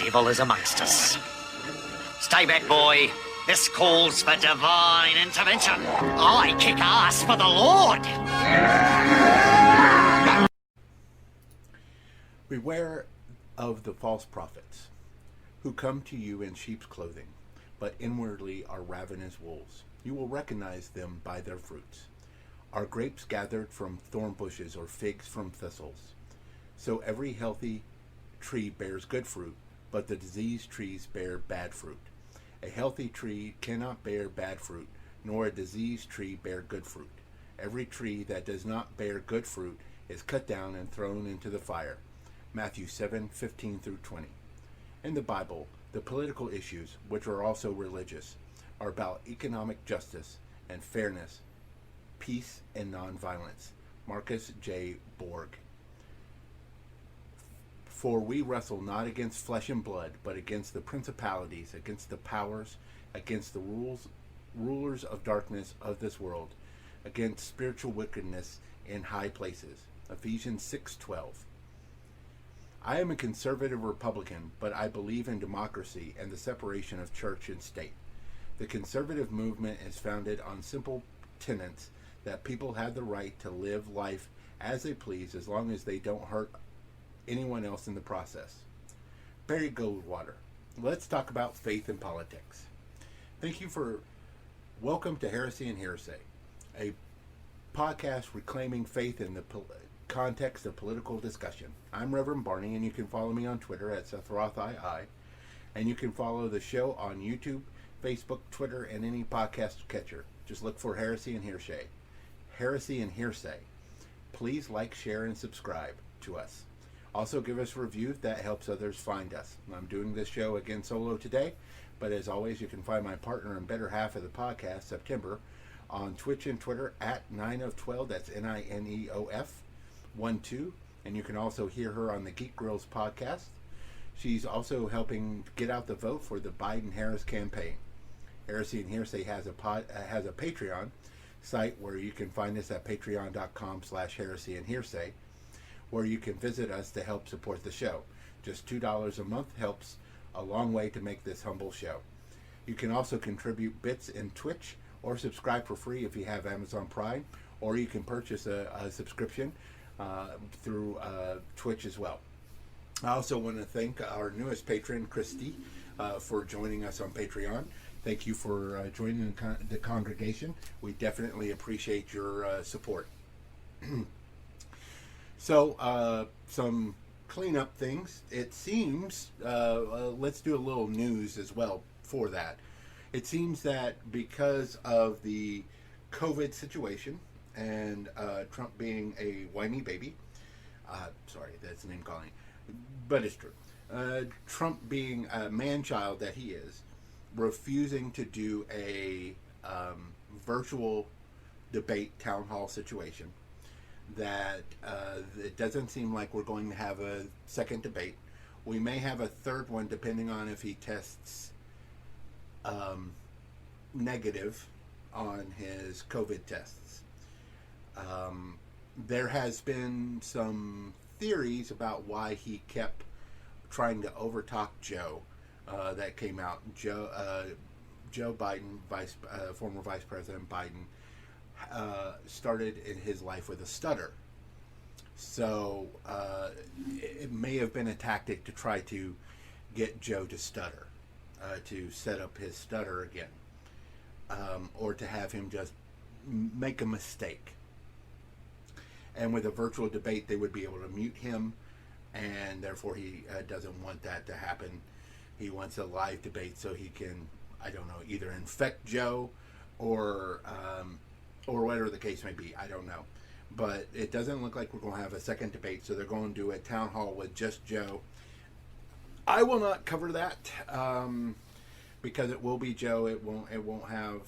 devil is amongst us. Stay back, boy. This calls for divine intervention. I kick ass for the Lord. Beware of the false prophets, who come to you in sheep's clothing, but inwardly are ravenous wolves. You will recognize them by their fruits. Are grapes gathered from thorn bushes, or figs from thistles? So every healthy tree bears good fruit, but the diseased trees bear bad fruit. A healthy tree cannot bear bad fruit, nor a diseased tree bear good fruit. Every tree that does not bear good fruit is cut down and thrown into the fire. Matthew 7:15 through 20. In the Bible, the political issues, which are also religious, are about economic justice and fairness, peace and nonviolence. Marcus J. Borg. For we wrestle not against flesh and blood, but against the principalities, against the powers, against the rulers of darkness of this world, against spiritual wickedness in high places. Ephesians 6:12. I am a conservative Republican, but I believe in democracy and the separation of church and state. The conservative movement is founded on simple tenets that people have the right to live life as they please as long as they don't hurt anyone else in the process. Barry Goldwater. Let's talk about faith and politics. Welcome to Heresy and Hearsay, a podcast reclaiming faith in the context of political discussion. I'm Reverend Barney, and you can follow me on Twitter at SethRothII, and you can follow the show on YouTube, Facebook, Twitter, and any podcast catcher. Just look for Heresy and Hearsay. Heresy and Hearsay. Please like, share, and subscribe to us. Also give us a review. That helps others find us. I'm doing this show again solo today, but as always, you can find my partner and better half of the podcast, September, on Twitch and Twitter at 9of12. That's NINEOF 12, and you can also hear her on the Geek Girls podcast. She's also helping get out the vote for the Biden-Harris campaign. Heresy and Hearsay has a Patreon site where you can find us at patreon.com/heresy and hearsay, where you can visit us to help support the show. Just $2 a month helps a long way to make this humble show. You can also contribute bits in Twitch or subscribe for free if you have Amazon Prime, or you can purchase a subscription through Twitch as well. I also want to thank our newest patron, Christy, for joining us on Patreon. Thank you for joining the congregation. We definitely appreciate your support. So, some cleanup things. It seems, let's do a little news as well for that. It seems that because of the COVID situation and Trump being a whiny baby, sorry, that's name calling, but it's true. Trump being a man-child that he is, refusing to do a virtual debate town hall situation, that it doesn't seem like we're going to have a second debate. We may have a third one depending on if he tests negative on his COVID tests. There has been some theories about why he kept trying to overtalk Joe that came out. Joe Biden, former Vice President Biden, started in his life with a stutter. So it may have been a tactic to try to get Joe to stutter, to set up his stutter again, or to have him just make a mistake. And with a virtual debate, they would be able to mute him, and therefore he doesn't want that to happen. He wants a live debate so he can, I don't know, either infect Joe or whatever the case may be. I don't know. But it doesn't look like we're going to have a second debate, so they're going to do a town hall with just Joe. I will not cover that because it will be Joe. It won't have.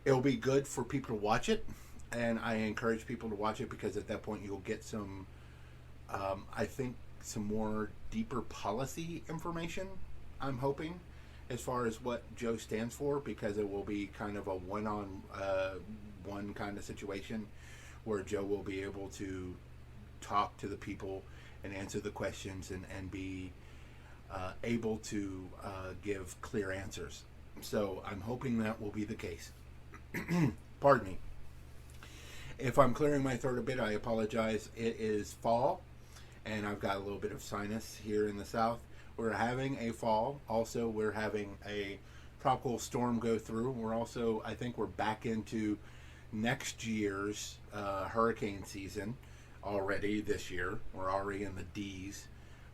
It'll be good for people to watch it, and I encourage people to watch it because at that point you'll get some, I think, some more deeper policy information. I'm hoping, as far as what Joe stands for, because it will be kind of a one kind of situation where Joe will be able to talk to the people and answer the questions and be able to give clear answers. So I'm hoping that will be the case. Pardon me. If I'm clearing my throat a bit, I apologize. It is fall, and I've got a little bit of sinus here in the south. We're having a fall. Also, we're having a tropical storm go through. We're also, I think we're back into next year's hurricane season already this year. We're already in the D's.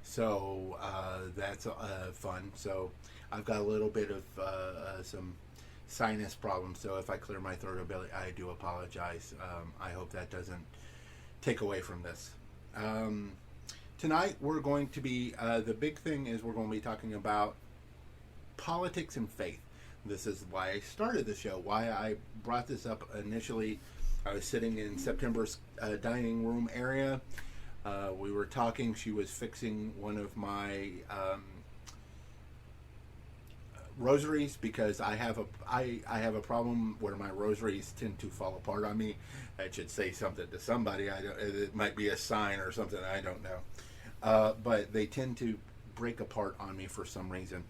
So that's fun. So I've got a little bit of some sinus problems. So if I clear my throat a bit, I do apologize. I hope that doesn't take away from this. Tonight we're going to be, the big thing is we're going to be talking about politics and faith. This is why I started the show, why I brought this up initially. I was sitting in September's dining room area. We were talking. She was fixing one of my rosaries, because I have a problem where my rosaries tend to fall apart on me. That should say something to somebody. It might be a sign or something. I don't know. But they tend to break apart on me for some reason.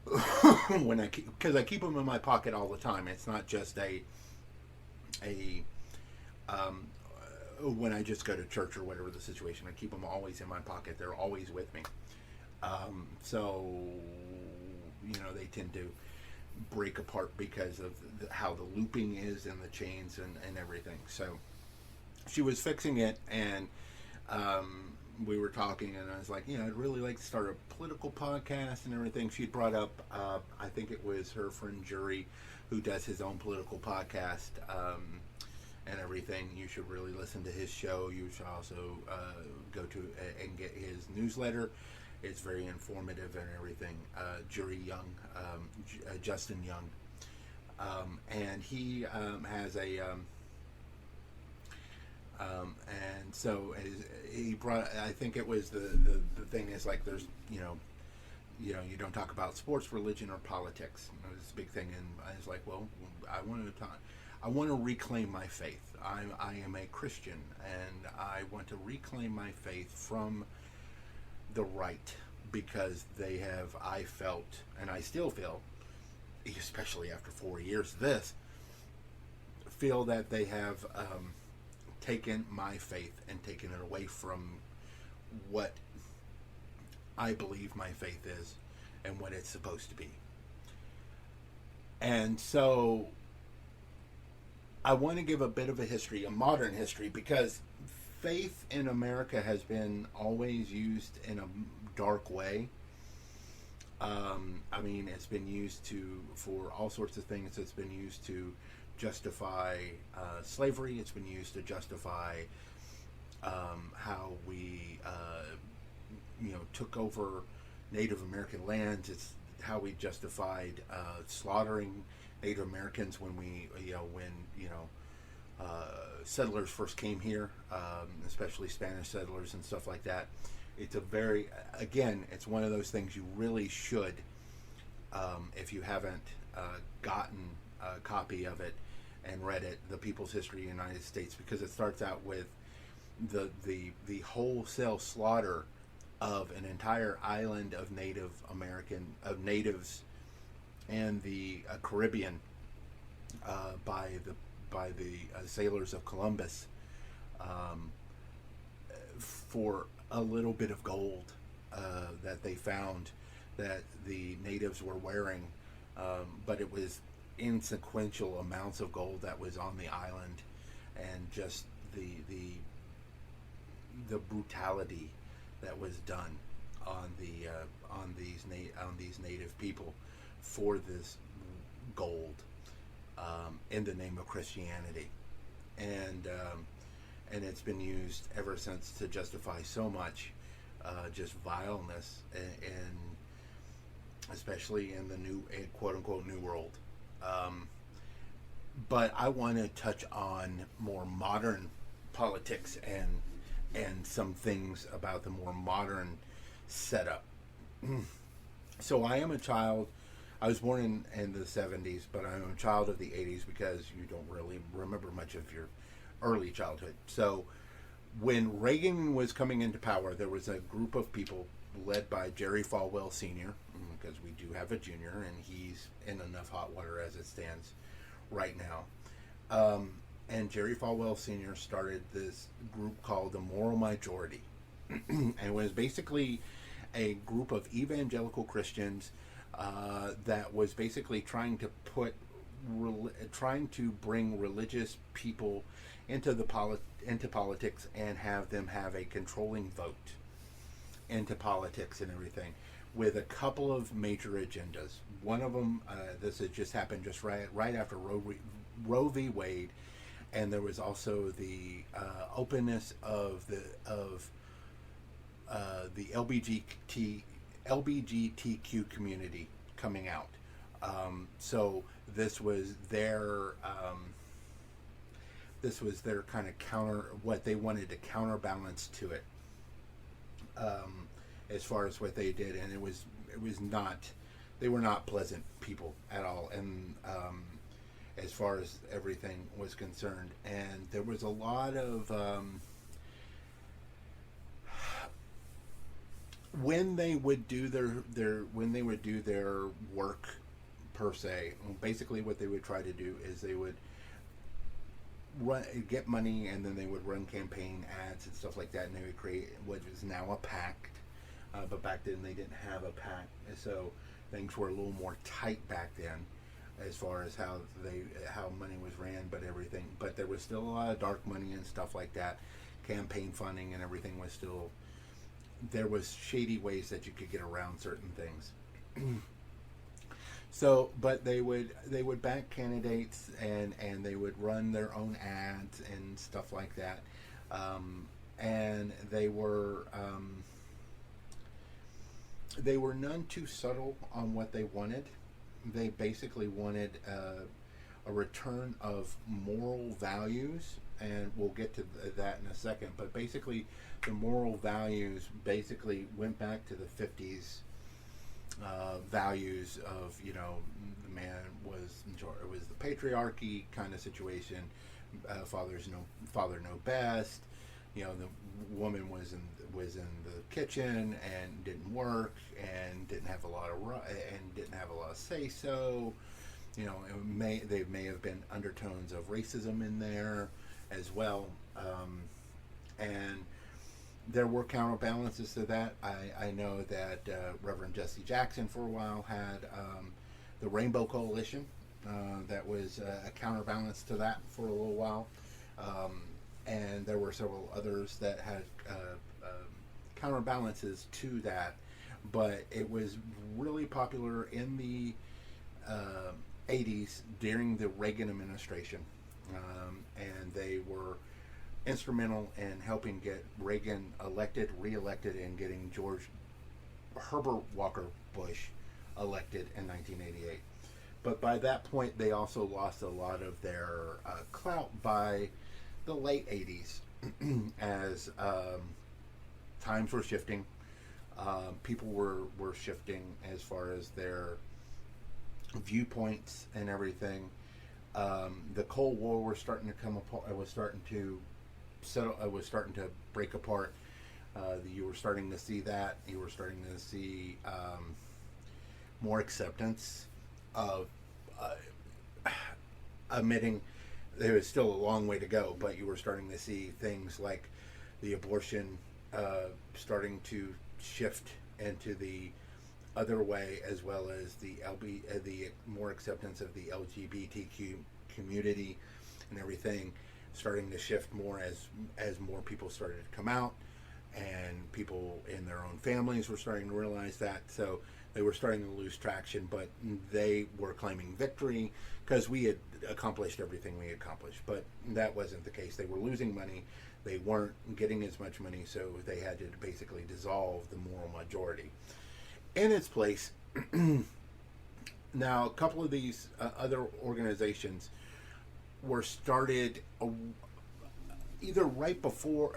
Because I keep them in my pocket all the time. It's not just when I just go to church or whatever the situation. I keep them always in my pocket. They're always with me. So, they tend to break apart because of how the looping is and the chains and everything. So she was fixing it, and we were talking, and I was like, I'd really like to start a political podcast and everything. She brought up, I think it was her friend Jury, who does his own political podcast and everything. You should really listen to his show. You should also go to and get his newsletter. It's very informative and everything. Jury Young, Justin Young, and he has a and so he brought. I think it was the thing is like there's you don't talk about sports, religion, or politics. It's a big thing, and I was like, well, I want to reclaim my faith. I am a Christian, and I want to reclaim my faith from the right, because they have, I felt, and I still feel, especially after 4 years of this, feel that they have taken my faith and taken it away from what I believe my faith is and what it's supposed to be. And so I want to give a bit of a history, a modern history, because faith in America has been always used in a dark way. It's been used for all sorts of things. It's been used to justify slavery. It's been used to justify how we, took over Native American lands. It's how we justified slaughtering Native Americans when settlers first came here, especially Spanish settlers and stuff like that. It's it's one of those things you really should, if you haven't gotten a copy of it and read it, The People's History of the United States, because it starts out with the wholesale slaughter of an entire island of natives and the Caribbean by the sailors of Columbus for a little bit of gold that they found that the natives were wearing, but it was insequential amounts of gold that was on the island, and just the brutality that was done on these native people for this gold in the name of Christianity, and it's been used ever since to justify so much just vileness, and especially in the new quote unquote New World. But I want to touch on more modern politics and some things about the more modern setup. So I am a child. I was born in the 70s, but I'm a child of the 80s, because you don't really remember much of your early childhood. So when Reagan was coming into power, there was a group of people led by Jerry Falwell Sr., because we do have a junior, and he's in enough hot water as it stands right now. And Jerry Falwell Sr. started this group called the Moral Majority. And it was basically a group of evangelical Christians that was basically trying to bring religious people into politics and have them have a controlling vote into politics and everything, with a couple of major agendas. One of them, this had just happened just right after Roe v. Wade, and there was also the openness of the LGBTQ community coming out. So this was their kind of counter, what they wanted to counterbalance to it, as far as what they did, and it was not, they were not pleasant people at all, and as far as everything was concerned, and there was a lot of when they would do their work per se, basically what they would try to do is they would get money, and then they would run campaign ads and stuff like that, and they would create what is now a pact, but back then they didn't have a pact, so things were a little more tight back then as far as how money was ran, but there was still a lot of dark money and stuff like that. Campaign funding and everything was still, there was shady ways that you could get around certain things. So, but they would back candidates, and they would run their own ads and stuff like that, and they were none too subtle on what they wanted. They basically wanted a return of moral values, and we'll get to that in a second. But basically, the moral values basically went back to the 50s. Values of, the man was in charge. It was the patriarchy kind of situation. Father know best. The woman was in the kitchen and didn't work and didn't have a lot of say so. They may have been undertones of racism in there as well, and there were counterbalances to that. I know that Reverend Jesse Jackson for a while had the Rainbow Coalition that was a counterbalance to that for a little while, and there were several others that had counterbalances to that, but it was really popular in the 80s during the Reagan administration, and they were instrumental in helping get Reagan re-elected, and getting George Herbert Walker Bush elected in 1988. But by that point, they also lost a lot of their clout by the late 80s as times were shifting. People were shifting as far as their viewpoints and everything. The Cold War was starting to come apart. It was starting to break apart. You were starting to see that. You were starting to see more acceptance of admitting there was still a long way to go, but you were starting to see things like the abortion starting to shift into the other way, as well as the more acceptance of the LGBTQ community and everything starting to shift more as more people started to come out, and people in their own families were starting to realize that. So they were starting to lose traction, but they were claiming victory because we had accomplished everything we accomplished. But that wasn't the case. They were losing money. They weren't getting as much money, so they had to basically dissolve the moral majority. In its place, now a couple of these other organizations were started either right before,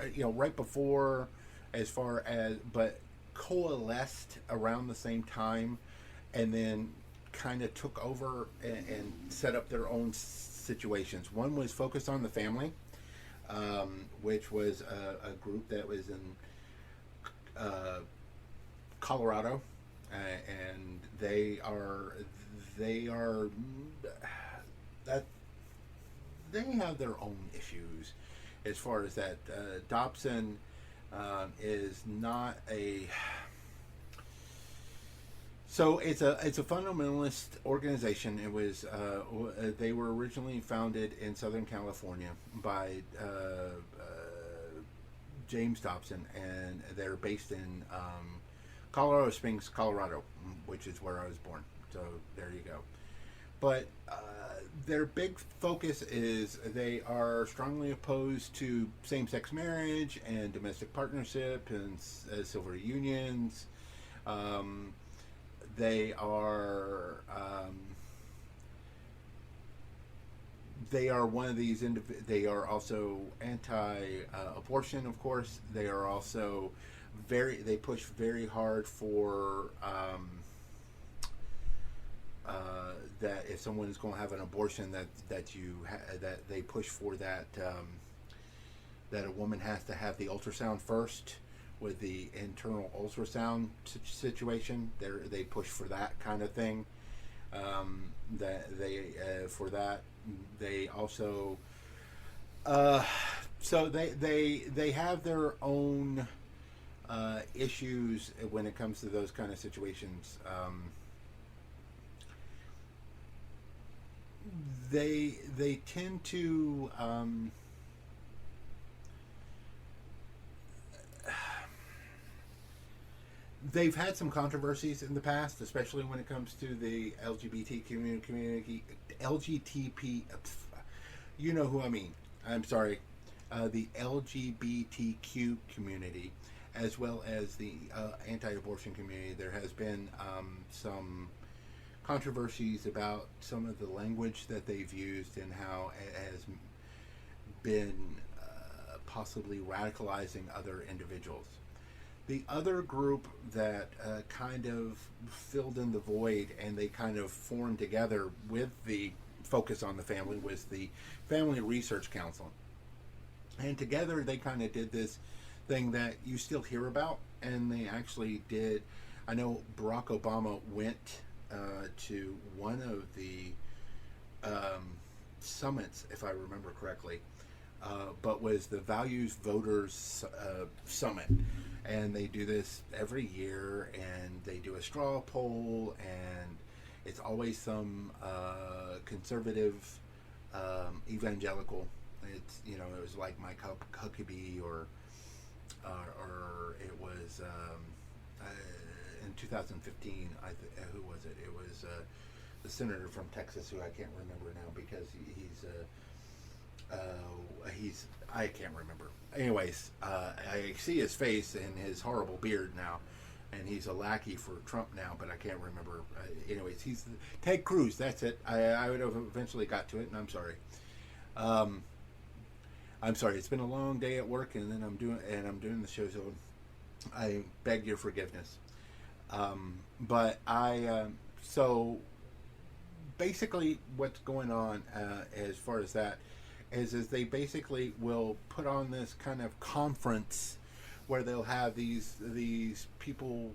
as far as, but coalesced around the same time, and then kind of took over and set up their own situations. One was focused on the family. which was a group that was in Colorado, and they are that they have their own issues as far as that. Dobson is not a so it's a fundamentalist organization. It was they were originally founded in Southern California by James Dobson, and they're based in Colorado Springs, Colorado, which is where I was born. So there you go. But their big focus is they are strongly opposed to same-sex marriage and domestic partnership and civil unions. They are one of these. They are also anti-abortion, of course. They are also They push very hard for that if someone is going to have an abortion, that they push for that that a woman has to have the ultrasound first with the internal ultrasound situation. They push for that kind of thing. That they for that they also so they have their own issues when it comes to those kind of situations. They tend to they've had some controversies in the past, especially when it comes to the LGBT community. LGBT, you know who I mean. I'm sorry, the LGBTQ community, as well as the anti-abortion community. There has been some controversies about some of the language that they've used and how it has been possibly radicalizing other individuals. The other group that kind of filled in the void and they kind of formed together with the focus on the family was the Family Research Council. And together they kind of did this thing that you still hear about, and they actually did. I know Barack Obama went to one of the summits, if I remember correctly, but was the Values Voters Summit. And they do this every year, and they do a straw poll, and it's always some conservative evangelical. It's, you know, it was like Mike Huckabee, or it was in 2015. Who was it? It was the senator from Texas, who I can't remember now because he's I can't remember. Anyways, I see his face and his horrible beard now, and he's a lackey for Trump now, but I can't remember. Anyways, he's Ted Cruz. That's it. I would have eventually got to it, and I'm sorry. I'm sorry. It's been a long day at work, and then I'm doing the show, so I beg your forgiveness. But so basically, what's going on as far as that is they basically will put on this kind of conference where they'll have these people,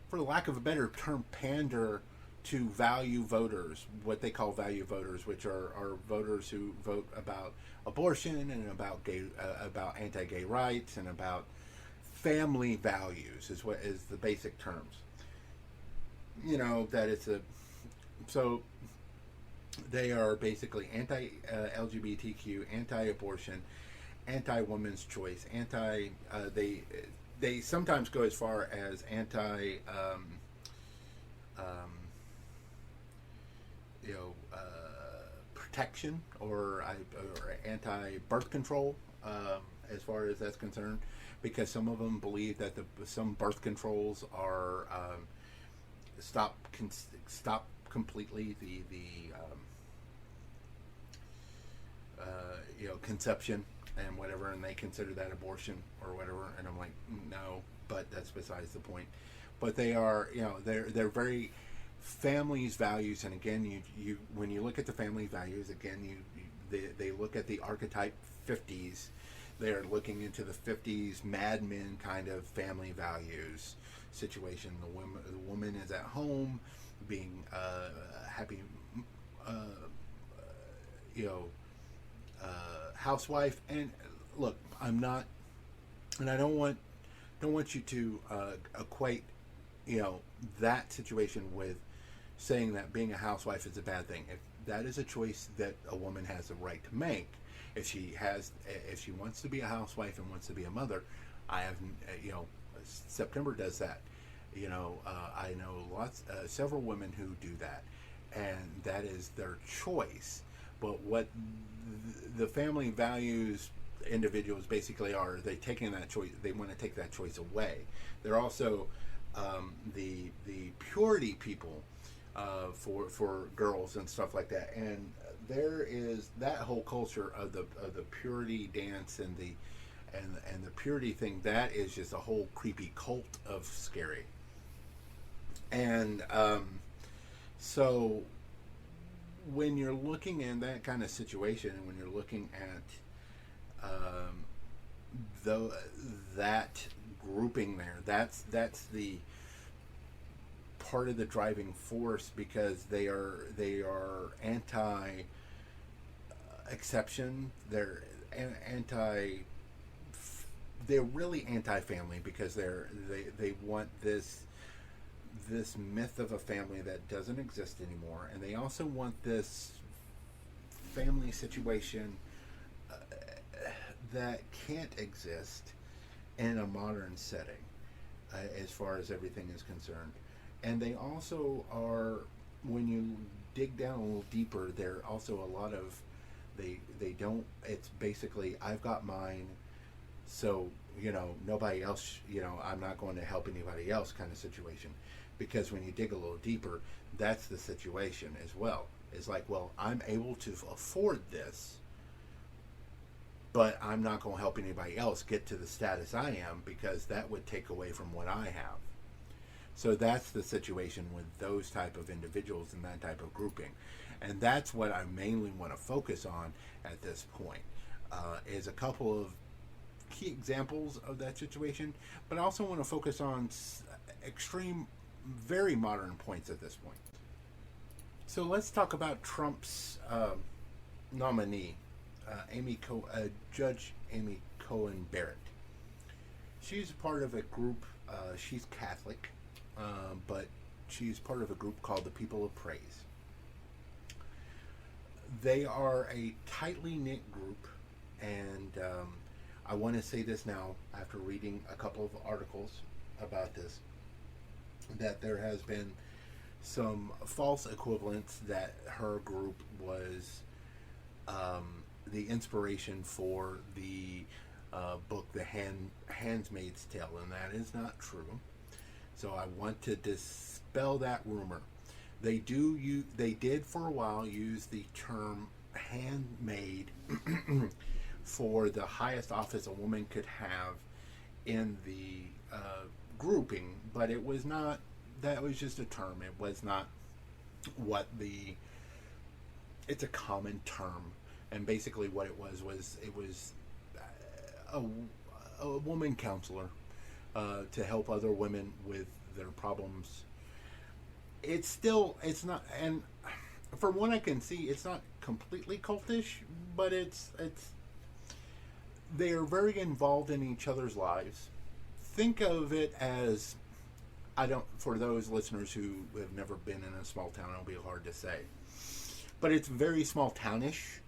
for lack of a better term, pander to value voters, what they call value voters, which are voters who vote about abortion and about about anti-gay rights and about family values is what is the basic terms. You know, that it's so they are basically anti-LGBTQ, anti-abortion, anti-women's choice, they sometimes go as far as anti protection or anti-birth control, as far as that's concerned, because some of them believe that some birth controls are stop completely the conception and whatever, and they consider that abortion or whatever. And I'm like, no, but that's besides the point. But they are, they're very families' values, and again, you when you look at the family values, again, they look at the archetype 50s. They're looking into the 50s Mad Men kind of family values situation. The woman is at home, being happy, housewife. And look, I'm not, and I don't want you to equate, that situation with saying that being a housewife is a bad thing. If that is a choice that a woman has the right to make, if she wants to be a housewife and wants to be a mother, I have, September does that. I know several women who do that, and that is their choice. But what the family values individuals basically are, they taking that choice, they want to take that choice away. They're also the purity people for girls and stuff like that. And there is that whole culture of the purity dance and the purity thing. That is just a whole creepy cult of scary. And so when you're looking in that kind of situation, and when you're looking at that grouping there, that's the part of the driving force, because they are anti exception. They're really anti-family, because they want this myth of a family that doesn't exist anymore, and they also want this family situation that can't exist in a modern setting, as far as everything is concerned. And they also are, when you dig down a little deeper, there are also a lot of, they don't, it's basically, I've got mine, so, nobody else, I'm not going to help anybody else kind of situation. Because when you dig a little deeper, that's the situation as well. It's like, well, I'm able to afford this, but I'm not going to help anybody else get to the status I am, because that would take away from what I have. So that's the situation with those type of individuals and that type of grouping. And that's what I mainly want to focus on at this point, is a couple of key examples of that situation, but I also want to focus on extreme, very modern points at this point. So let's talk about Trump's nominee, Judge Amy Coney Barrett. She's part of a group, she's Catholic, but she's part of a group called the People of Praise. They are a tightly knit group, and I want to say this now, after reading a couple of articles about this, that there has been some false equivalence that her group was the inspiration for the book The Handmaid's Tale, and that is not true. So I want to dispel that rumor. They did for a while use the term handmaid for the highest office a woman could have in the grouping, but it was not, that was just a term. It was not what it's a common term. And basically what it was a woman counselor to help other women with their problems. It's not, and from what I can see, it's not completely cultish, but they are very involved in each other's lives. Think of it as, for those listeners who have never been in a small town, it'll be hard to say, but it's very small townish,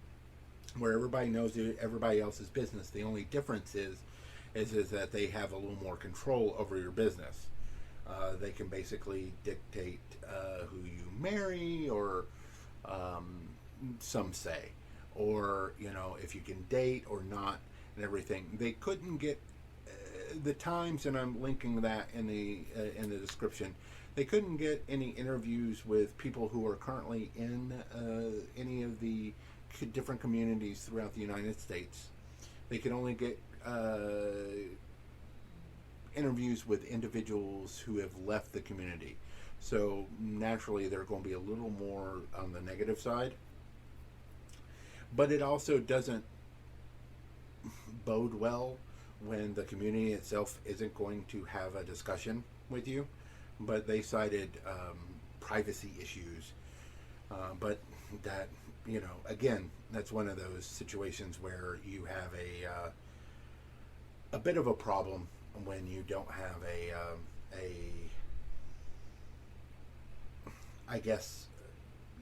where everybody knows everybody else's business. The only difference is that they have a little more control over your business. They can basically dictate who you marry, or some say, or if you can date or not, and everything. They couldn't get the Times, and I'm linking that in the description. They couldn't get any interviews with people who are currently in any of the different communities throughout the United States. They could only get interviews with individuals who have left the community. So naturally they're going to be a little more on the negative side. But it also doesn't bode well when the community itself isn't going to have a discussion with you. But they cited privacy issues. But that, again, that's one of those situations where you have a bit of a problem when you don't have I guess,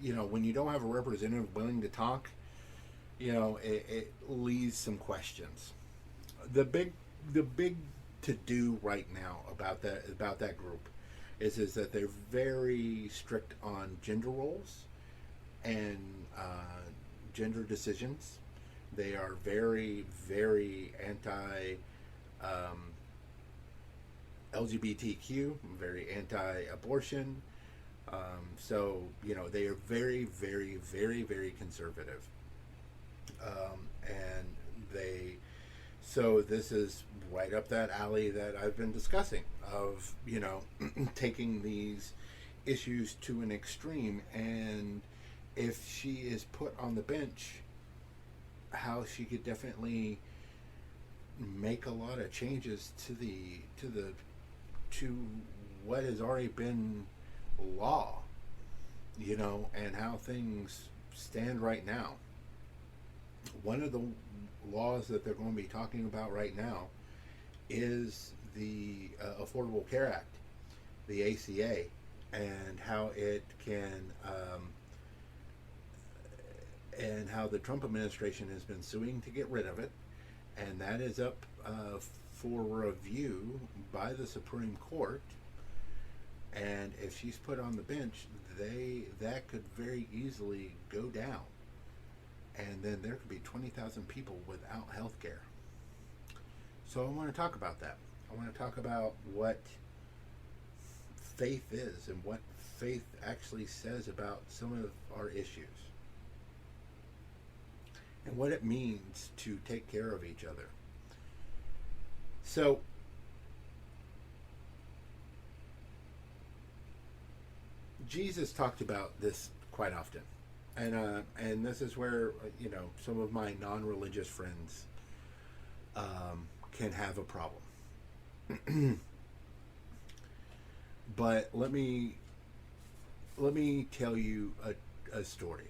when you don't have a representative willing to talk, it leaves some questions. The big to do right now about that group is that they're very strict on gender roles and gender decisions. They are very, very anti LGBTQ, very anti-abortion. So they are very, very, very, very conservative, and so this is right up that alley that I've been discussing of taking these issues to an extreme. And if she is put on the bench, how she could definitely make a lot of changes to what has already been law, and how things stand right now. One of the laws that they're going to be talking about right now is the Affordable Care Act, the ACA, and how it can and how the Trump administration has been suing to get rid of it, and that is up for review by the Supreme Court. And if she's put on the bench, that could very easily go down, and then there could be 20,000 people without health care. So I want to talk about that. I want to talk about what faith is and what faith actually says about some of our issues, and what it means to take care of each other. So Jesus talked about this quite often, and this is where some of my non-religious friends can have a problem. But let me tell you a story.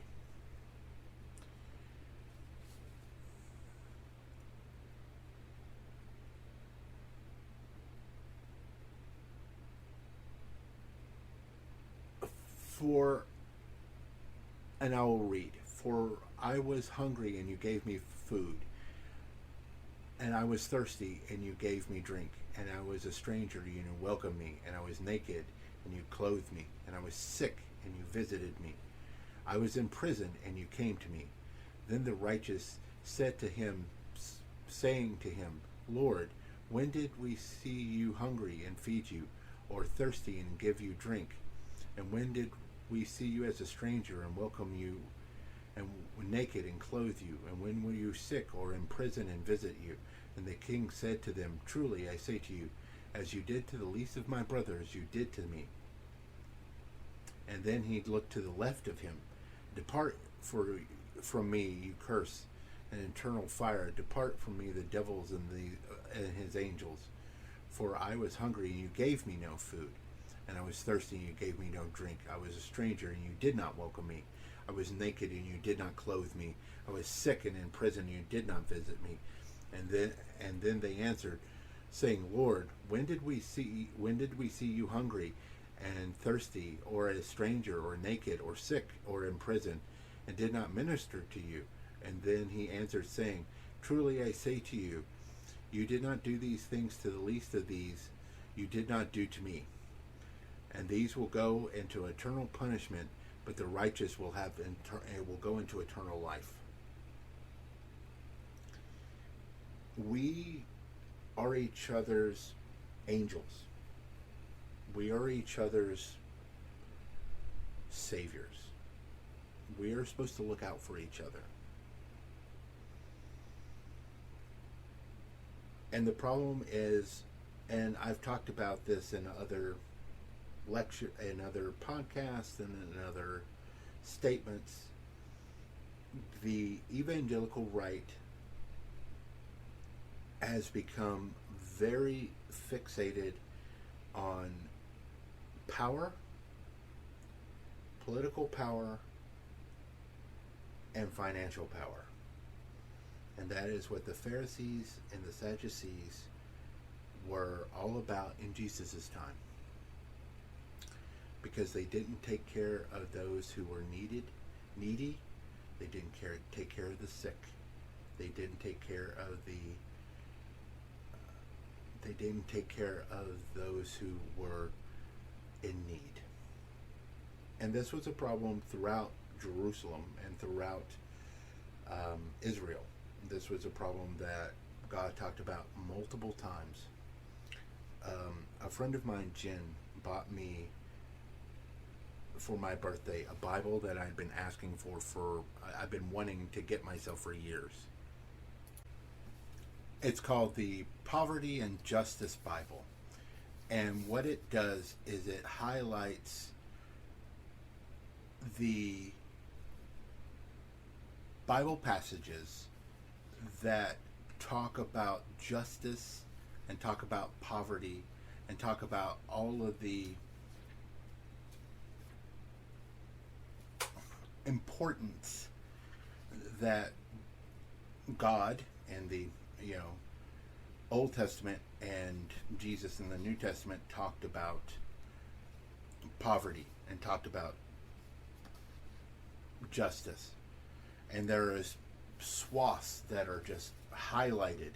And I will read. For I was hungry, and you gave me food. And I was thirsty, and you gave me drink. And I was a stranger, and you welcomed me. And I was naked, and you clothed me. And I was sick, and you visited me. I was in prison, and you came to me. Then the righteous said to him, saying to him, Lord, when did we see you hungry and feed you, or thirsty and give you drink? And when did we see you as a stranger and welcome you, and naked and clothe you? And when were you sick or in prison and visit you? And the king said to them, Truly I say to you, as you did to the least of my brothers, you did to me. And then he looked to the left of him. Depart from me, you curse, an eternal fire. Depart from me, the devils and his angels. For I was hungry, and you gave me no food. And I was thirsty, and you gave me no drink. I was a stranger, and you did not welcome me. I was naked, and you did not clothe me. I was sick and in prison, and you did not visit me. And then they answered, saying, Lord, when did we see you hungry and thirsty, or a stranger, or naked, or sick, or in prison, and did not minister to you? And then he answered, saying, Truly I say to you, you did not do these things to the least of these, you did not do to me. And these will go into eternal punishment, but the righteous will go into eternal life. We are each other's angels. We are each other's saviors. We are supposed to look out for each other. And the problem is, and I've talked about this in other lecture, in other podcasts, and in other statements, the evangelical right has become very fixated on power, political power, and financial power. And that is what the Pharisees and the Sadducees were all about in Jesus' time. Because they didn't take care of those who were needy. They didn't take care of the sick. They didn't take care of they didn't take care of those who were in need. And this was a problem throughout Jerusalem and throughout Israel. This was a problem that God talked about multiple times. A friend of mine, Jen, bought me for my birthday a Bible that I'd been asking for I've been wanting to get myself for years. It's called the Poverty and Justice Bible. And what it does is it highlights the Bible passages that talk about justice and talk about poverty and talk about all of the importance that God and the Old Testament and Jesus in the New Testament talked about poverty and talked about justice. And there is swaths that are just highlighted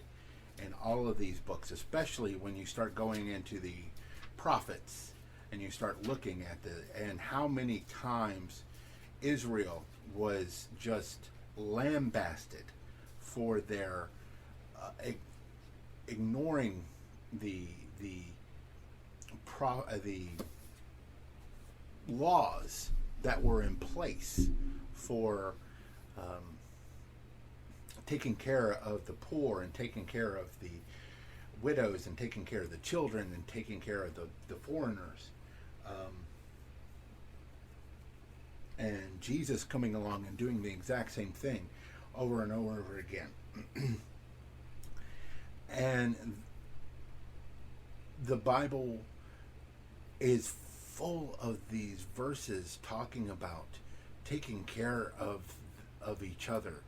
in all of these books, especially when you start going into the prophets and you start looking at and how many times Israel was just lambasted for their ignoring the laws that were in place for taking care of the poor and taking care of the widows and taking care of the children and taking care of the foreigners. And Jesus coming along and doing the exact same thing over and over again. And the Bible is full of these verses talking about taking care of each other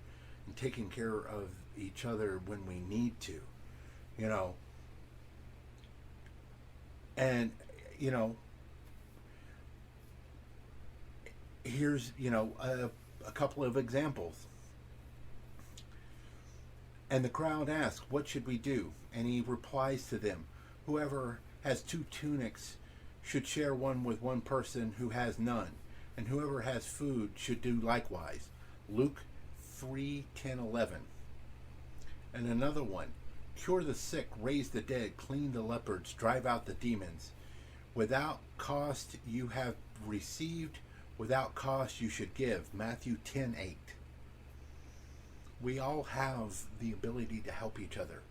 and taking care of each other when we need to, and here's a couple of examples. And the crowd asks, "What should we do?" And he replies to them, "Whoever has 2 tunics should share one with one person who has none, and whoever has food should do likewise." Luke 3:10-11. And another one, "Cure the sick, raise the dead, clean the lepers, drive out the demons. Without cost you have received, without cost you should give." Matthew 10:8. We all have the ability to help each other.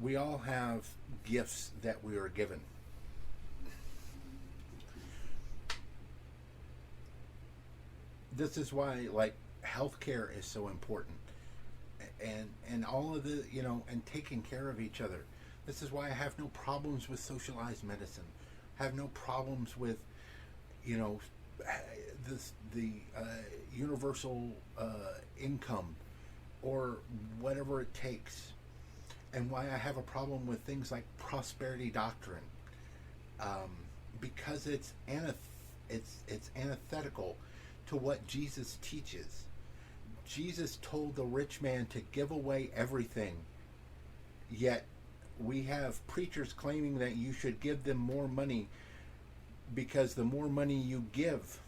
We all have gifts that we are given. This is why, healthcare is so important, and all of the and taking care of each other. This is why I have no problems with socialized medicine. I have no problems with the universal income or whatever it takes, and why I have a problem with things like prosperity doctrine, because it's antithetical to what Jesus teaches. Jesus told the rich man to give away everything, yet we have preachers claiming that you should give them more money, because the more money you give,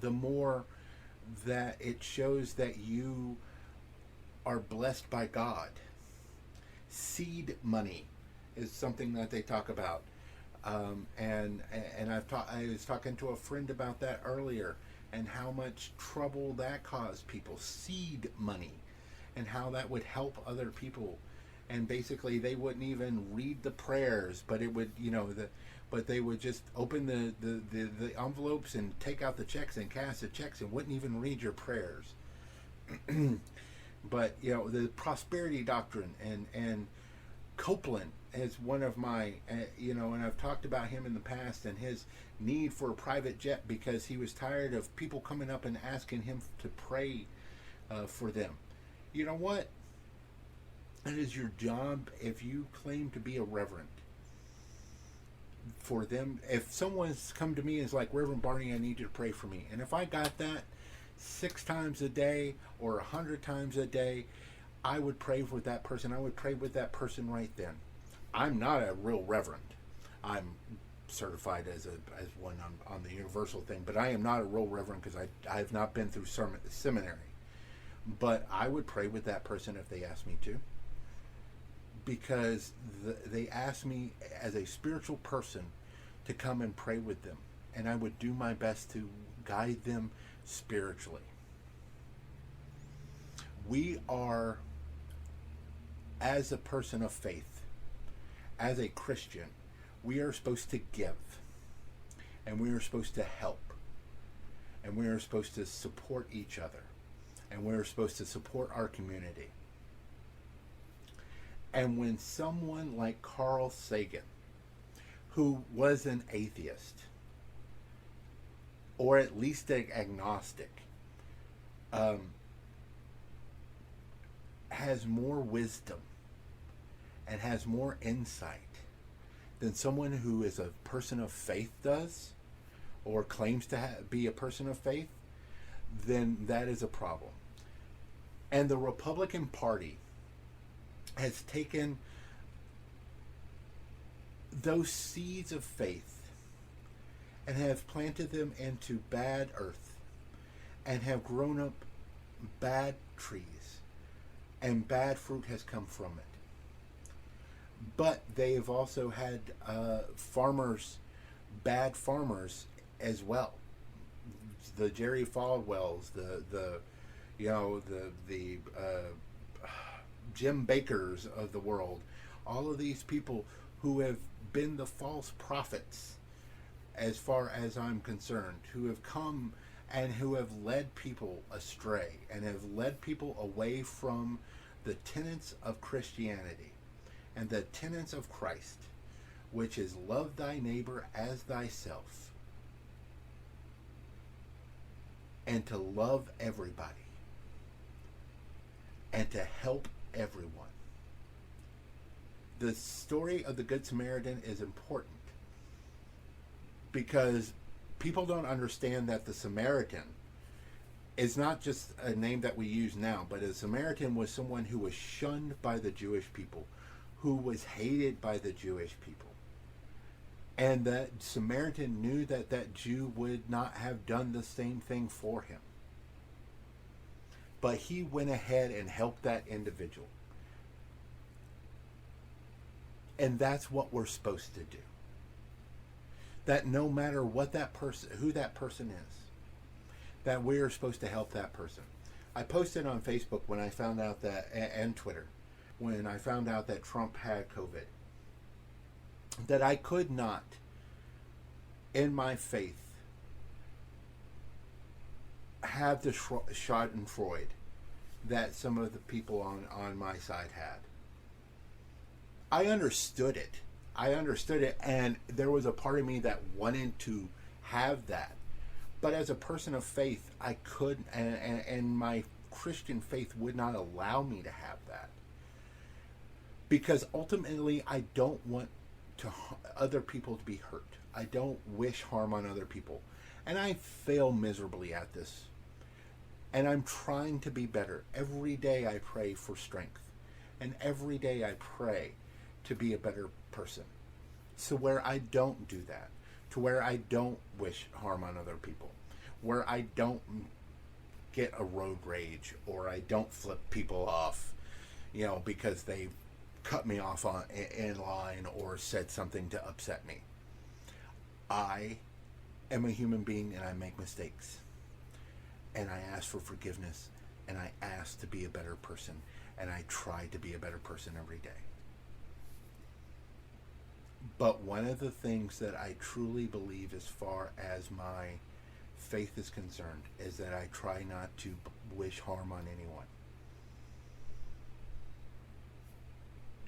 the more that it shows that you are blessed by God. Seed money is something that they talk about, and I was talking to a friend about that earlier, and how much trouble that caused people. Seed money, and how that would help other people, and basically they wouldn't even read the prayers, but it would, but they would just open the envelopes and take out the checks and cash the checks and wouldn't even read your prayers. But the prosperity doctrine, and Copeland is one of my, and I've talked about him in the past, and his need for a private jet because he was tired of people coming up and asking him to pray for them. You know what? It is your job, if you claim to be a reverend, for them. If someone's come to me and is like, Reverend Barney, I need you to pray for me, and if I got that 6 times a day or 100 times a day, I would pray with that person. I would pray with that person right then. I'm not a real reverend. I'm certified as one on the universal thing, but I am not a real reverend because I have not been through seminary. But I would pray with that person if they asked me to, because they asked me as a spiritual person to come and pray with them, and I would do my best to guide them spiritually. We are, as a person of faith, as a Christian, we are supposed to give, and we are supposed to help, and we are supposed to support each other, and we are supposed to support our community. And when someone like Carl Sagan, who was an atheist, or at least an agnostic, has more wisdom and has more insight than someone who is a person of faith does, or claims to be a person of faith, then that is a problem. And the Republican Party has taken those seeds of faith and have planted them into bad earth and have grown up bad trees, and bad fruit has come from it. But they have also had farmers, bad farmers as well. The Jerry Falwells, the Jim Bakers of the world, all of these people who have been the false prophets, as far as I'm concerned, who have come and who have led people astray and have led people away from the tenets of Christianity and the tenets of Christ, which is love thy neighbor as thyself, and to love everybody, and to help everyone. The story of the Good Samaritan is important because people don't understand that the Samaritan is not just a name that we use now, but a Samaritan was someone who was shunned by the Jewish people, who was hated by the Jewish people. And that Samaritan knew that that Jew would not have done the same thing for him. But he went ahead and helped that individual. And that's what we're supposed to do. That no matter what that person, who that person is, that we're supposed to help that person. I posted on Facebook when I found out that, and Twitter, when I found out that Trump had COVID, that I could not, in my faith, have the schadenfreude that some of the people on my side had. I understood it. And there was a part of me that wanted to have that. But as a person of faith, I couldn't, and my Christian faith would not allow me to have that. Because ultimately, I don't want other people to be hurt. I don't wish harm on other people. And I fail miserably at this. And I'm trying to be better. Every day I pray for strength. And every day I pray to be a better person. So where I don't do that. To where I don't wish harm on other people. Where I don't get a road rage. Or I don't flip people off. Because they cut me off in line or said something to upset me. I am a human being and I make mistakes. And I ask for forgiveness. And I ask to be a better person. and I try to be a better person every day. But one of the things that I truly believe as far as my faith is concerned is that I try not to wish harm on anyone.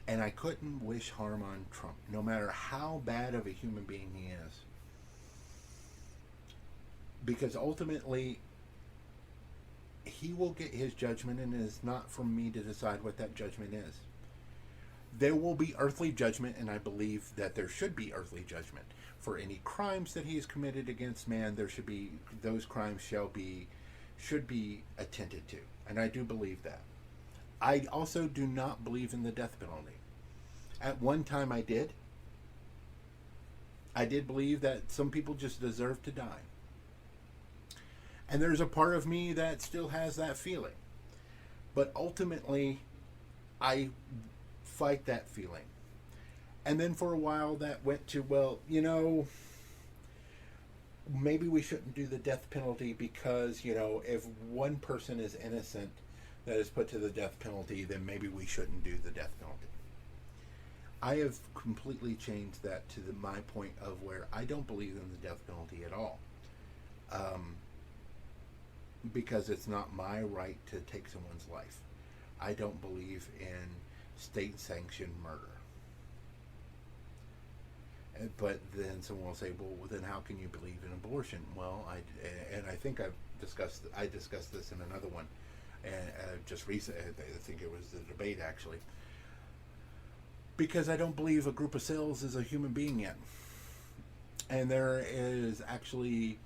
And I couldn't wish harm on Trump, no matter how bad of a human being he is. Because ultimately, he will get his judgment, and it is not for me to decide what that judgment is. There will be earthly judgment, and I believe that there should be earthly judgment. For any crimes that he has committed against man, those crimes should be attended to. And I do believe that. I also do not believe in the death penalty. At one time I did. I did believe that some people just deserve to die. And there's a part of me that still has that feeling. But ultimately, I fight that feeling. And then for a while that went to, well, maybe we shouldn't do the death penalty because, if one person is innocent that is put to the death penalty, then maybe we shouldn't do the death penalty. I have completely changed that to my point of where I don't believe in the death penalty at all. Because it's not my right to take someone's life. I don't believe in state-sanctioned murder. But then someone will say, well, then how can you believe in abortion? Well, I think I discussed this in another one, and just recently, I think it was the debate actually, because I don't believe a group of cells is a human being yet. And there is actually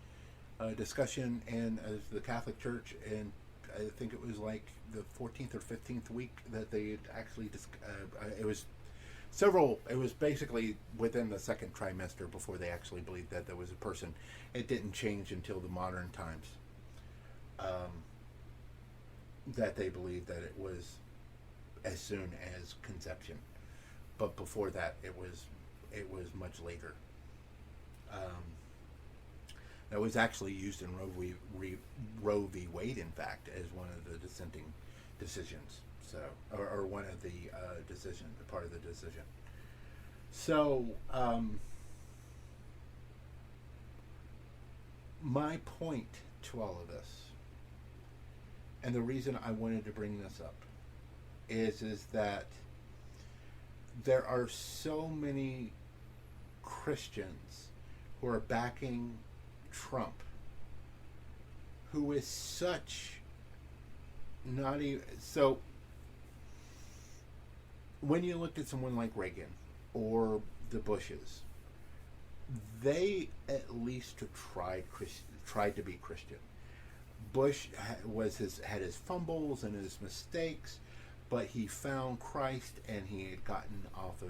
a discussion in the Catholic Church, and I think it was like the 14th or 15th week that they actually it was basically within the second trimester before they actually believed that there was a person. It didn't change until the modern times that they believed that it was as soon as conception. But before that, it was much later. That was actually used in Roe v. Wade, in fact, as one of the dissenting decisions. So, or one of the part of the decision. So, my point to all of this, and the reason I wanted to bring this up, is that there are so many Christians who are backing Trump, who is such not even so. When you looked at someone like Reagan or the Bushes, they at least tried to be Christian. Bush had his fumbles and his mistakes, but he found Christ, and he had gotten off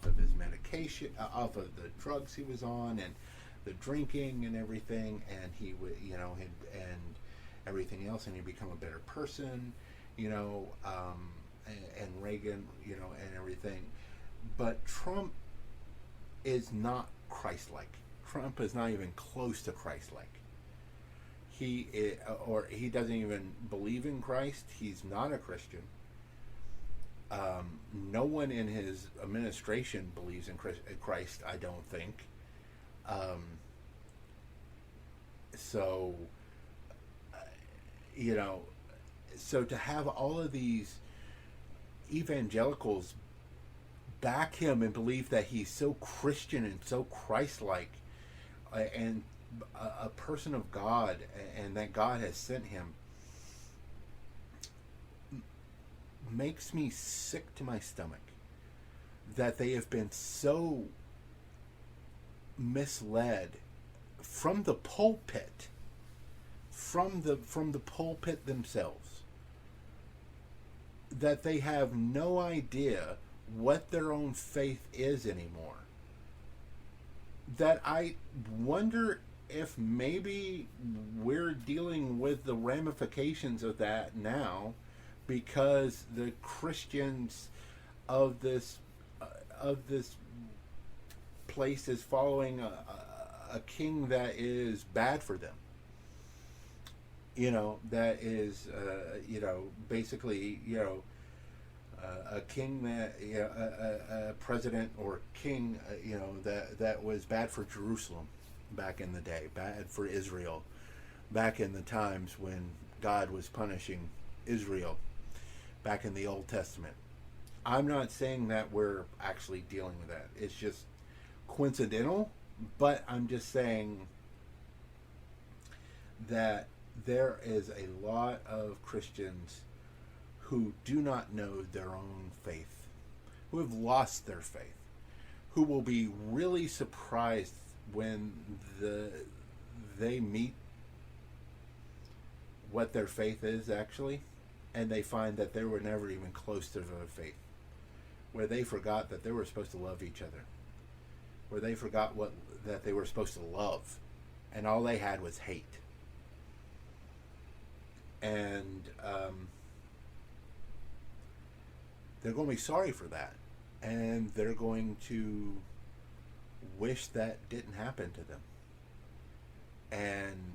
of his medication, off of the drugs he was on, and the drinking and everything, and he would, and everything else, and he'd become a better person, and Reagan, and everything. But Trump is not Christ-like. Trump is not even close to Christ-like. He doesn't even believe in Christ. He's not a Christian. No one in his administration believes in Christ, I don't think. So to have all of these evangelicals back him and believe that he's so Christian and so Christ-like, and a person of God, and that God has sent him, makes me sick to my stomach that they have been so misled from the pulpit, from the pulpit themselves, that they have no idea what their own faith is anymore. That I wonder if maybe we're dealing with the ramifications of that now, because the Christians of this place is following a king that is bad for them. That is, basically, a king that, a president or king, that was bad for Jerusalem back in the day, bad for Israel back in the times when God was punishing Israel back in the Old Testament. I'm not saying that we're actually dealing with that. It's just coincidental, but I'm just saying that there is a lot of Christians who do not know their own faith, who have lost their faith, who will be really surprised when they meet what their faith is actually, and they find that they were never even close to their faith, where they forgot that they were supposed to love each other, where they forgot that they were supposed to love, and all they had was hate. And they're going to be sorry for that, and they're going to wish that didn't happen to them. And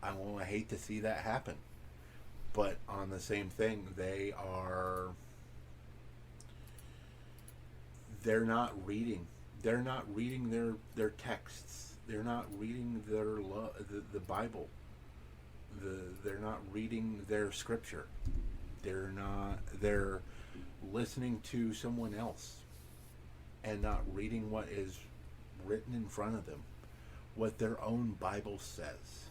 I won't hate to see that happen. But on the same thing, they're not reading. They're not reading their texts. They're not reading the Bible. They're not reading their scripture. They're listening to someone else and not reading what is written in front of them, what their own Bible says.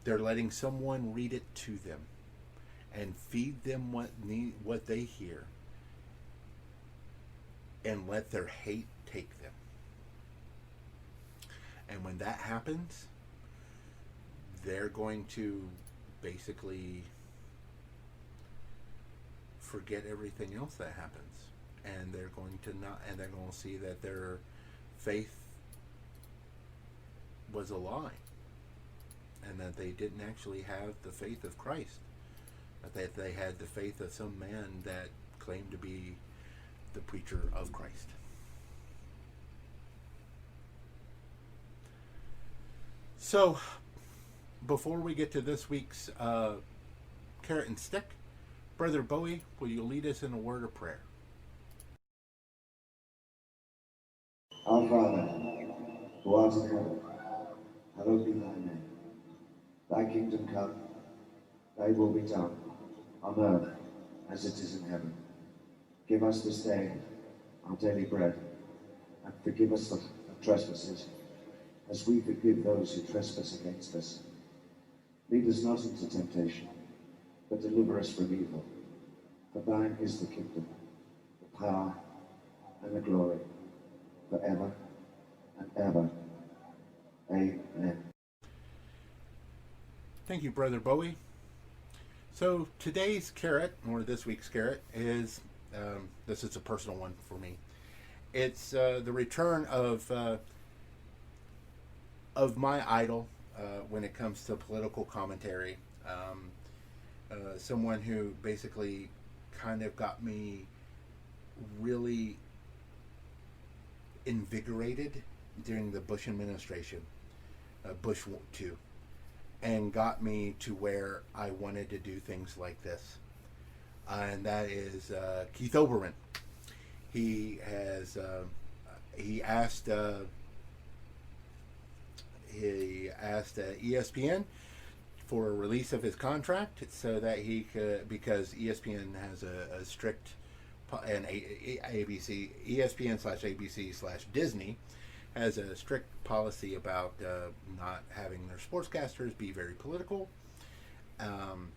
They're letting someone read it to them and feed them what they hear, and let their hate take them. And when that happens, they're going to basically forget everything else that happens, and they're going to see that their faith was a lie, and that they didn't actually have the faith of Christ, that they had the faith of some man that claimed to be the preacher of Christ. So, before we get to this week's Carrot and Stick, Brother Bowie, will you lead us in a word of prayer? Our Father, who art in heaven, hallowed be thy name. Thy kingdom come, thy will be done, on earth as it is in heaven. Give us this day our daily bread, and forgive us our trespasses, as we forgive those who trespass against us. Lead us not into temptation, but deliver us from evil. For thine is the kingdom, the power, and the glory, forever and ever. Amen. Thank you, Brother Bowie. So today's carrot, or this week's carrot, is, this is a personal one for me. It's the return of my idol when it comes to political commentary. Someone who basically kind of got me really invigorated during the Bush administration, Bush 2, and got me to where I wanted to do things like this. And that is Keith Olbermann. He asked ESPN for a release of his contract so that he could, because ESPN has a strict, and ABC, ESPN/ABC/Disney has a strict policy about not having their sportscasters be very political on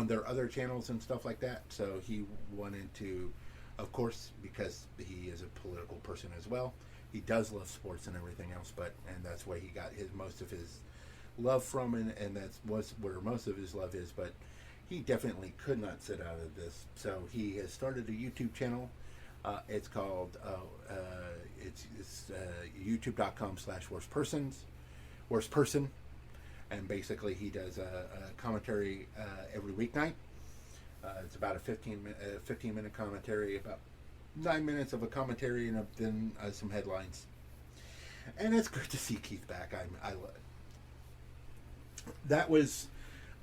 their other channels and stuff like that. So he wanted to, of course, because he is a political person as well, he does love sports and everything else, and that's where he got most of his love from, and that's where most of his love is. But he definitely could not sit out of this, so he has started a YouTube channel. It's called youtube.com/worstperson, and basically he does a commentary every weeknight. It's about a 15-minute commentary, about 9 minutes of a commentary, and then some headlines. And it's good to see Keith back. I love it. That was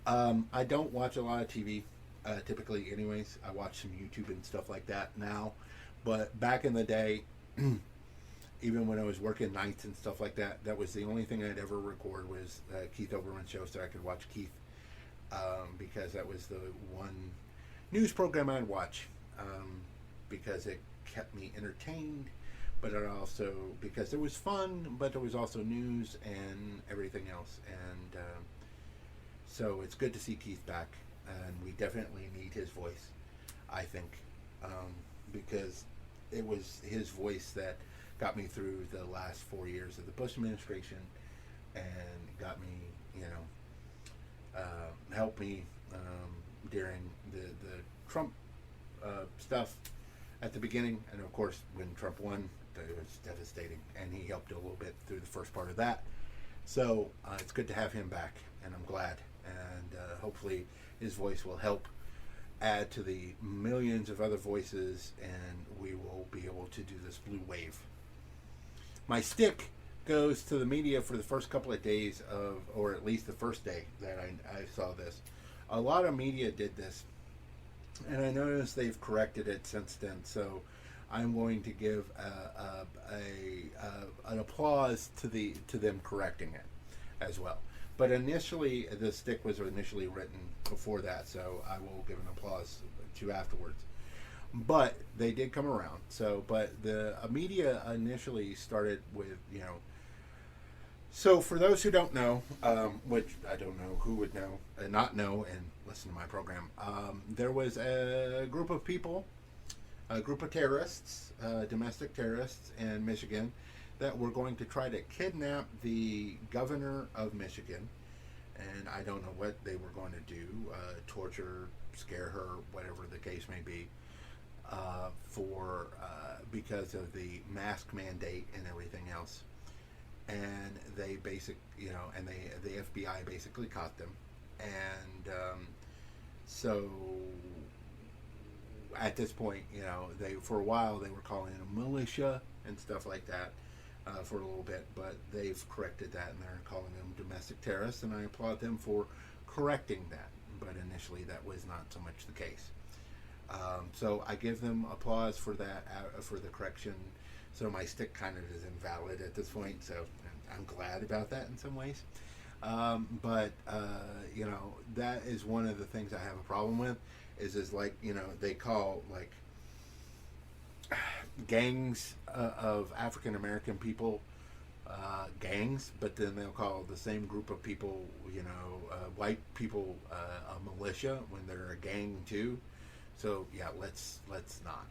I don't watch a lot of TV, typically anyways. I watch some YouTube and stuff like that now. But back in the day, even when I was working nights and stuff like that, that was the only thing I'd ever record was Keith Olbermann's show, so I could watch Keith, because that was the one news program I'd watch, because it kept me entertained, but it also, because it was fun, but there was also news and everything else. And so it's good to see Keith back, and we definitely need his voice, I think, because it was his voice that got me through the last 4 years of the Bush administration, and got me, helped me during the Trump stuff at the beginning. And of course, when Trump won, it was devastating, and he helped a little bit through the first part of that. So it's good to have him back, and I'm glad. And hopefully his voice will help add to the millions of other voices, and we will be able to do this blue wave. My stick goes to the media for the first couple of days of, or at least the first day that I saw this. A lot of media did this, and I noticed they've corrected it since then. So I'm going to give an applause to them correcting it as well. But initially, the stick was initially written before that, so I will give an applause to afterwards. But they did come around. So, but the media initially started with, So for those who don't know, which I don't know who would know, not know, and listen to my program, there was a group of people, a group of terrorists, domestic terrorists in Michigan, that were going to try to kidnap the governor of Michigan. And I don't know what they were going to do, torture, scare her, whatever the case may be, because of the mask mandate and everything else. And they the FBI basically caught them. And so at this point, they, for a while, they were calling it a militia and stuff like that. For a little bit, but they've corrected that, and they're calling them domestic terrorists, and I applaud them for correcting that. But initially, that was not so much the case. So I give them applause for that, for the correction. So my stick kind of is invalid at this point, so I'm glad about that in some ways. But that is one of the things I have a problem with, is like, they call, like, gangs of African American people gangs, but then they'll call the same group of people, white people, a militia when they're a gang too. So yeah, let's not.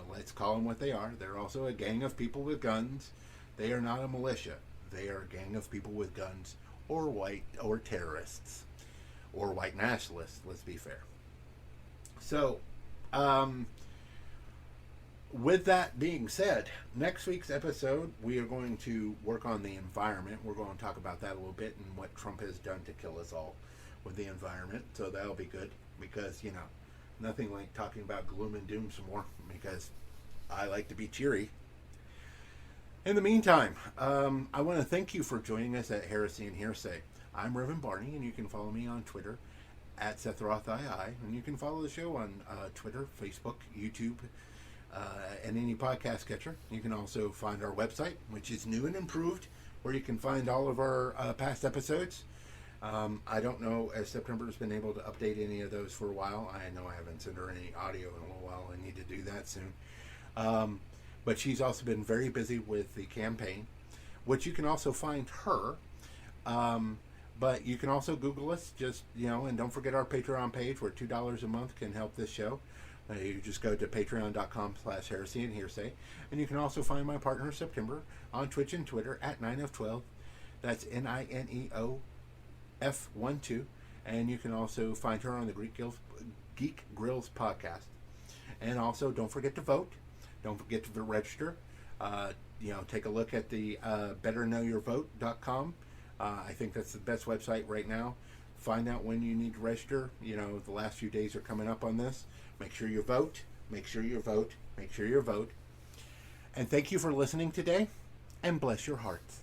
Let's call them what they are. They're also a gang of people with guns. They are not a militia. They are a gang of people with guns, or white, or terrorists, or white nationalists. Let's be fair. So, with that being said, next week's episode, we are going to work on the environment. We're going to talk about that a little bit and what Trump has done to kill us all with the environment. So that'll be good, because, nothing like talking about gloom and doom some more, because I like to be cheery. In the meantime, I want to thank you for joining us at Heresy and Hearsay. I'm Reverend Barney, and you can follow me on Twitter at SethRothII, and you can follow the show on Twitter, Facebook, YouTube, and any podcast catcher. You can also find our website, which is new and improved, where you can find all of our past episodes. I don't know if September's been able to update any of those for a while. I know I haven't sent her any audio in a little while. I need to do that soon. But she's also been very busy with the campaign, which you can also find her. But you can also Google us, and don't forget our Patreon page, where $2 a month can help this show. You just go to patreon.com/Heresy and Hearsay. And you can also find my partner, September, on Twitch and Twitter at 9of12. That's NINEOF12. And you can also find her on the Geek Grills podcast. And also, don't forget to vote. Don't forget to register. Take a look at the betterknowyourvote.com. I think that's the best website right now. Find out when you need to register. The last few days are coming up on this. Make sure you vote. Make sure you vote. Make sure you vote. And thank you for listening today. And bless your hearts.